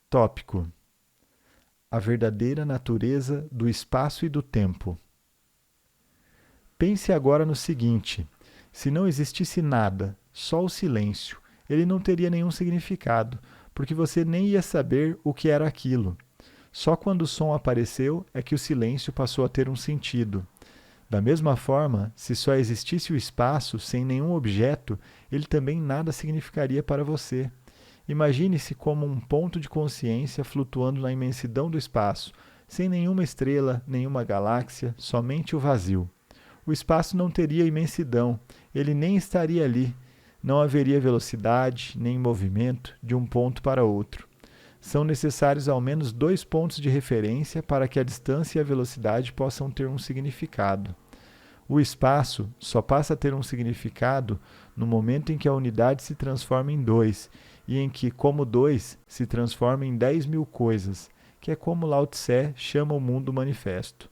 Tópico: a verdadeira natureza do espaço e do tempo. Pense agora no seguinte: se não existisse nada, só o silêncio, ele não teria nenhum significado, porque você nem ia saber o que era aquilo. Só quando o som apareceu é que o silêncio passou a ter um sentido. Da mesma forma, se só existisse o espaço sem nenhum objeto, ele também nada significaria para você. Imagine-se como um ponto de consciência flutuando na imensidão do espaço, sem nenhuma estrela, nenhuma galáxia, somente o vazio. O espaço não teria imensidão, ele nem estaria ali. Não haveria velocidade, nem movimento de um ponto para outro. São necessários ao menos dois pontos de referência para que a distância e a velocidade possam ter um significado. O espaço só passa a ter um significado no momento em que a unidade se transforma em dois, e em que, como dois, se transforma em 10.000 coisas, que é como Lao Tse chama o mundo manifesto.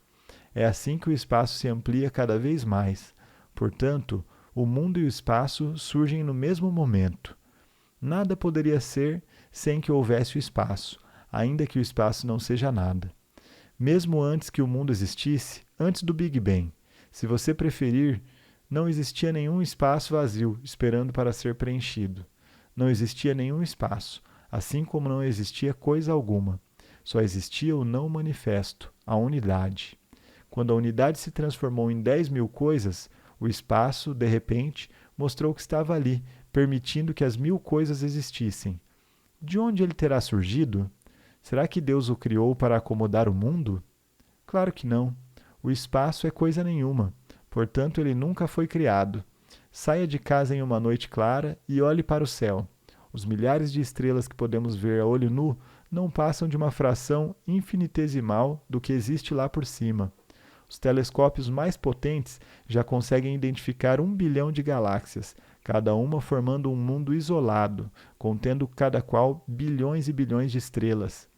É assim que o espaço se amplia cada vez mais. Portanto, o mundo e o espaço surgem no mesmo momento. Nada poderia ser sem que houvesse o espaço, ainda que o espaço não seja nada. Mesmo antes que o mundo existisse, antes do Big Bang, se você preferir, não existia nenhum espaço vazio esperando para ser preenchido. Não existia nenhum espaço, assim como não existia coisa alguma. Só existia o não manifesto, a unidade. Quando a unidade se transformou em 10.000 coisas, o espaço, de repente, mostrou que estava ali, permitindo que as 1.000 coisas existissem. De onde ele terá surgido? Será que Deus o criou para acomodar o mundo? Claro que não. O espaço é coisa nenhuma, portanto ele nunca foi criado. Saia de casa em uma noite clara e olhe para o céu. Os milhares de estrelas que podemos ver a olho nu não passam de uma fração infinitesimal do que existe lá por cima. Os telescópios mais potentes já conseguem identificar 1 bilhão de galáxias, cada uma formando um mundo isolado, contendo cada qual bilhões e bilhões de estrelas.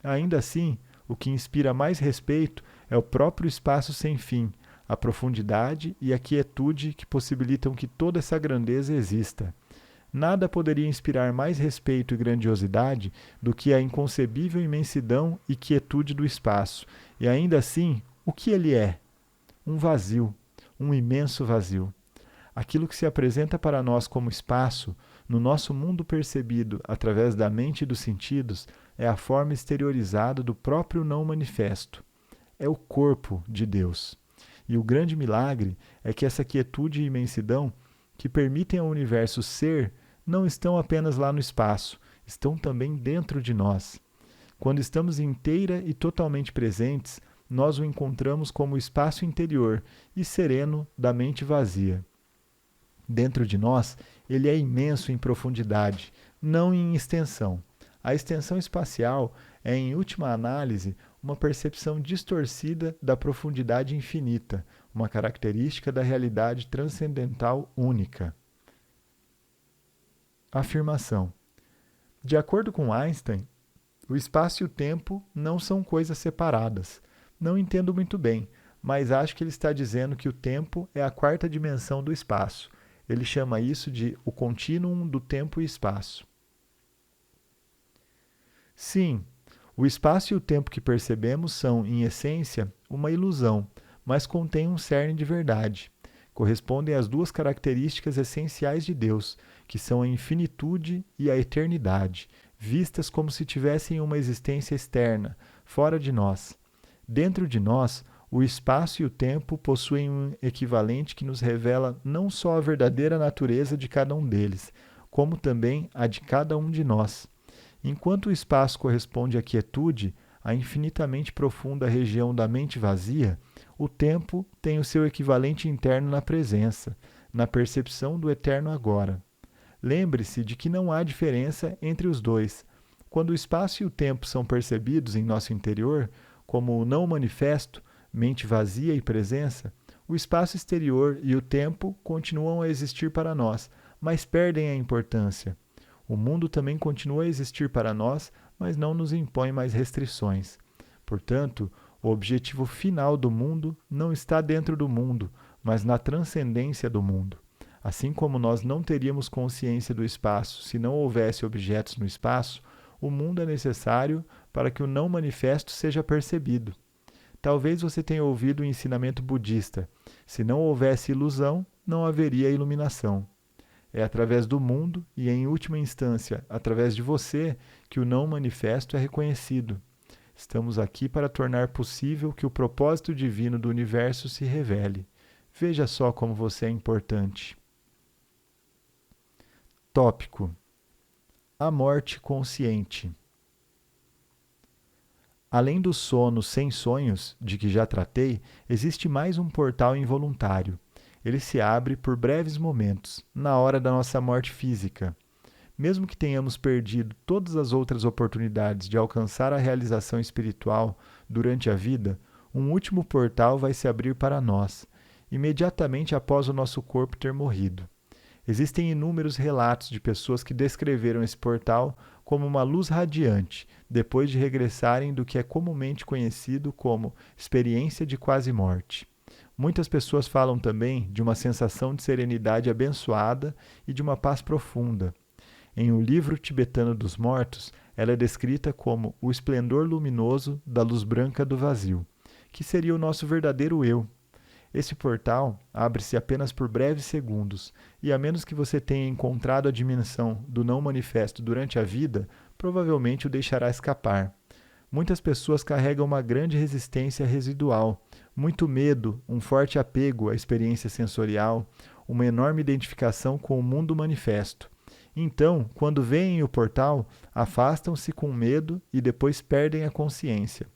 Ainda assim, o que inspira mais respeito é o próprio espaço sem fim, a profundidade e a quietude que possibilitam que toda essa grandeza exista. Nada poderia inspirar mais respeito e grandiosidade do que a inconcebível imensidão e quietude do espaço. E ainda assim, o que ele é? Um vazio, um imenso vazio. Aquilo que se apresenta para nós como espaço, no nosso mundo percebido através da mente e dos sentidos, é a forma exteriorizada do próprio não manifesto. É o corpo de Deus. E o grande milagre é que essa quietude e imensidão que permitem ao universo ser não estão apenas lá no espaço, estão também dentro de nós. Quando estamos inteira e totalmente presentes, nós o encontramos como o espaço interior e sereno da mente vazia. Dentro de nós, ele é imenso em profundidade, não em extensão. A extensão espacial é, em última análise, uma percepção distorcida da profundidade infinita, uma característica da realidade transcendental única. Afirmação: de acordo com Einstein, o espaço e o tempo não são coisas separadas. Não entendo muito bem, mas acho que ele está dizendo que o tempo é a quarta dimensão do espaço. Ele chama isso de o contínuo do tempo e espaço. Sim, o espaço e o tempo que percebemos são, em essência, uma ilusão, mas contêm um cerne de verdade. Correspondem às duas características essenciais de Deus, que são a infinitude e a eternidade, vistas como se tivessem uma existência externa, fora de nós. Dentro de nós, o espaço e o tempo possuem um equivalente que nos revela não só a verdadeira natureza de cada um deles, como também a de cada um de nós. Enquanto o espaço corresponde à quietude, a infinitamente profunda região da mente vazia, o tempo tem o seu equivalente interno na presença, na percepção do eterno agora. Lembre-se de que não há diferença entre os dois. Quando o espaço e o tempo são percebidos em nosso interior, como o não manifesto, mente vazia e presença, o espaço exterior e o tempo continuam a existir para nós, mas perdem a importância. O mundo também continua a existir para nós, mas não nos impõe mais restrições. Portanto, o objetivo final do mundo não está dentro do mundo, mas na transcendência do mundo. Assim como nós não teríamos consciência do espaço se não houvesse objetos no espaço, o mundo é necessário para que o não manifesto seja percebido. Talvez você tenha ouvido o ensinamento budista: se não houvesse ilusão, não haveria iluminação. É através do mundo e, em última instância, através de você, que o não manifesto é reconhecido. Estamos aqui para tornar possível que o propósito divino do universo se revele. Veja só como você é importante. Tópico: a morte consciente. Além do sono sem sonhos, de que já tratei, existe mais um portal involuntário. Ele se abre por breves momentos, na hora da nossa morte física. Mesmo que tenhamos perdido todas as outras oportunidades de alcançar a realização espiritual durante a vida, um último portal vai se abrir para nós, imediatamente após o nosso corpo ter morrido. Existem inúmeros relatos de pessoas que descreveram esse portal como uma luz radiante, depois de regressarem do que é comumente conhecido como experiência de quase-morte. Muitas pessoas falam também de uma sensação de serenidade abençoada e de uma paz profunda. Em O Livro Tibetano dos Mortos, ela é descrita como o esplendor luminoso da luz branca do vazio, que seria o nosso verdadeiro eu. Esse portal abre-se apenas por breves segundos, e a menos que você tenha encontrado a dimensão do não manifesto durante a vida, provavelmente o deixará escapar. Muitas pessoas carregam uma grande resistência residual, muito medo, um forte apego à experiência sensorial, uma enorme identificação com o mundo manifesto. Então, quando veem o portal, afastam-se com medo e depois perdem a consciência.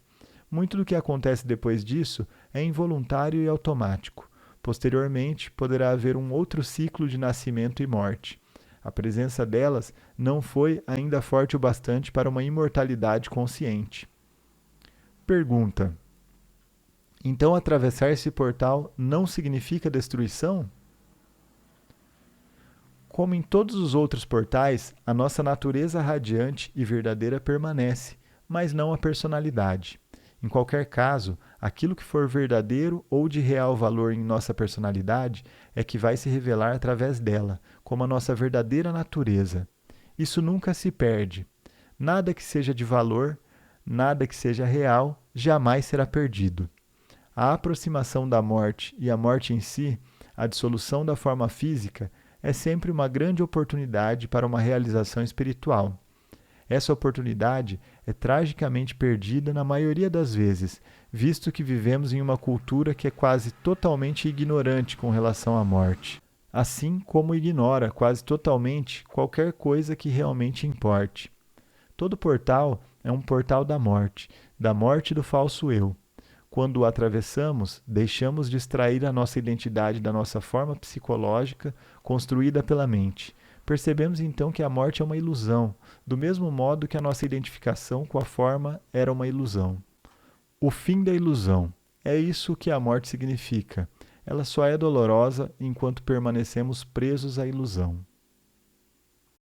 Muito do que acontece depois disso é involuntário e automático. Posteriormente, poderá haver um outro ciclo de nascimento e morte. A presença delas não foi ainda forte o bastante para uma imortalidade consciente. Pergunta: então atravessar esse portal não significa destruição? Como em todos os outros portais, a nossa natureza radiante e verdadeira permanece, mas não a personalidade. Em qualquer caso, aquilo que for verdadeiro ou de real valor em nossa personalidade é que vai se revelar através dela, como a nossa verdadeira natureza. Isso nunca se perde. Nada que seja de valor, nada que seja real, jamais será perdido. A aproximação da morte e a morte em si, a dissolução da forma física, é sempre uma grande oportunidade para uma realização espiritual. Essa oportunidade é tragicamente perdida na maioria das vezes, visto que vivemos em uma cultura que é quase totalmente ignorante com relação à morte, assim como ignora quase totalmente qualquer coisa que realmente importe. Todo portal é um portal da morte do falso eu. Quando o atravessamos, deixamos de extrair a nossa identidade da nossa forma psicológica construída pela mente. Percebemos então que a morte é uma ilusão, do mesmo modo que a nossa identificação com a forma era uma ilusão. O fim da ilusão. É isso que a morte significa. Ela só é dolorosa enquanto permanecemos presos à ilusão.